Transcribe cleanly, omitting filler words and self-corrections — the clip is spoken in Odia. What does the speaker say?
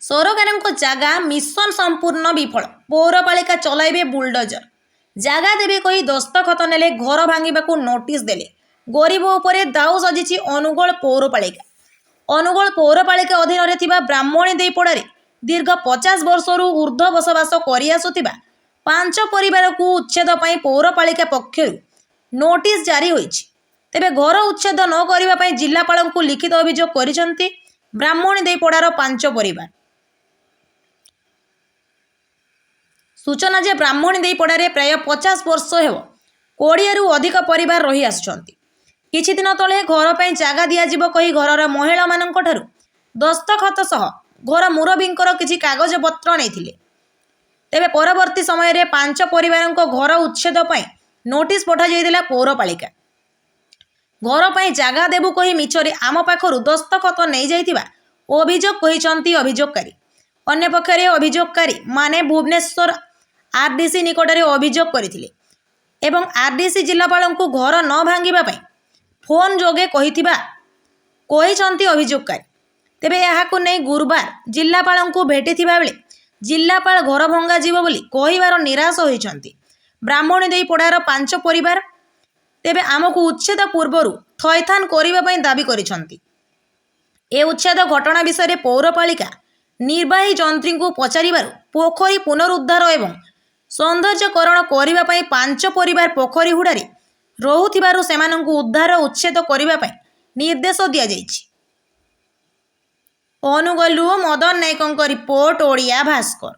ସରକାରଙ୍କ ଜାଗା ମିଶନ ସମ୍ପୂର୍ଣ୍ଣ ବିଫଳ। ପୌରପାଳିକା ଚଲାଇବେ ବୁଲଡୋଜର। ଜାଗା ଦେବେ କହି ଦସ୍ତଖତ ନେଲେ, ଘର ଭାଙ୍ଗିବାକୁ ନୋଟିସ ଦେଲେ। ଗରିବ ଉପରେ ଦାଉ ସାଜିଛି ଅନୁଗୋଳ ପୌରପାଳିକା। ଅନୁଗୋଳ ପୌରପାଳିକା ଅଧୀନରେ ଥିବା ବ୍ରାହ୍ମଣୀଦେଇପଡ଼ାରେ ଦୀର୍ଘ 50 ବର୍ଷରୁ ଉର୍ଦ୍ଧ୍ୱ ବସବାସ କରିଆସୁଥିବା 5 ପରିବାରକୁ ଉଚ୍ଛେଦ ପାଇଁ ପୌରପାଳିକା ପକ୍ଷରୁ ନୋଟିସ ଜାରି ହୋଇଛି। ତେବେ ଘର ଉଚ୍ଛେଦ ନ କରିବା ପାଇଁ ଜିଲ୍ଲାପାଳଙ୍କୁ ଲିଖିତ ଅଭିଯୋଗ କରିଛନ୍ତି ବ୍ରାହ୍ମଣୀଦେଇପଡ଼ାର 5 ପରିବାର। ସୂଚନା ଯେ ବ୍ରାହ୍ମଣୀଦେଇପଡ଼ାରେ ପ୍ରାୟ 50 ବର୍ଷ ହେବ 20ରୁ ଅଧିକ ପରିବାର ରହି ଆସୁଛନ୍ତି। କିଛି ଦିନ ତଳେ ଘର ପାଇଁ ଜାଗା ଦିଆଯିବ କହି ଘରର ମହିଳାମାନଙ୍କଠାରୁ ଦସ୍ତଖତ ସହ ଘର ମୁରବୀଙ୍କର କିଛି କାଗଜପତ୍ର ନେଇଥିଲେ। ତେବେ ପରବର୍ତ୍ତୀ ସମୟରେ 5 ପରିବାରଙ୍କ ଘର ଉଚ୍ଛେଦ ପାଇଁ ନୋଟିସ ପଠାଯାଇଥିଲା ପୌରପାଳିକା। ଘର ପାଇଁ ଜାଗା ଦେବୁ କହି ମିଛରେ ଆମ ପାଖରୁ ଦସ୍ତଖତ ନେଇଯାଇଥିବା ଅଭିଯୋଗ କହିଛନ୍ତି ଅଭିଯୋଗକାରୀ। ଅନ୍ୟପକ୍ଷରେ ଅଭିଯୋଗକାରୀ ମାନେ ଭୁବନେଶ୍ୱର ଆରଡିସି ନିକଟରେ ଅଭିଯୋଗ କରିଥିଲେ ଏବଂ ଆରଡିସି ଜିଲ୍ଲାପାଳଙ୍କୁ ଘର ନ ଭାଙ୍ଗିବା ପାଇଁ ଫୋନ ଯୋଗେ କହିଛନ୍ତି ଅଭିଯୋଗକାରୀ। ତେବେ ଏହାକୁ ନେଇ ଗୁରୁବାର ଜିଲ୍ଲାପାଳଙ୍କୁ ଭେଟିଥିବା ବେଳେ ଜିଲ୍ଲାପାଳ ଘର ଭଙ୍ଗାଯିବ ବୋଲି କହିବାର ନିରାଶ ହୋଇଛନ୍ତି ବ୍ରାହ୍ମଣୀଦେଇପଡ଼ାର 5 ପରିବାର। ତେବେ ଆମକୁ ଉଚ୍ଛେଦ ପୂର୍ବରୁ ଥଇଥାନ କରିବା ପାଇଁ ଦାବି କରିଛନ୍ତି। ଏ ଉଚ୍ଛେଦ ଘଟଣା ବିଷୟରେ ପୌରପାଳିକା ନିର୍ବାହୀ ଯନ୍ତ୍ରୀଙ୍କୁ ପଚାରିବାରୁ ପୋଖରୀ ପୁନରୁଦ୍ଧାର ଏବଂ ସୌନ୍ଦର୍ଯ୍ୟକରଣ କରିବା ପାଇଁ 5 ପରିବାର ପୋଖରୀ ହୁଡ଼ାରେ ରହୁଥିବାରୁ ସେମାନଙ୍କୁ ଉଦ୍ଧାର ଉଚ୍ଛେଦ କରିବା ପାଇଁ ନିର୍ଦ୍ଦେଶ ଦିଆଯାଇଛି। ଅନୁଗୋଳରୁ ମଦନ ନାୟକଙ୍କ ରିପୋର୍ଟ, ଓଡ଼ିଆ ଭାସ୍କର।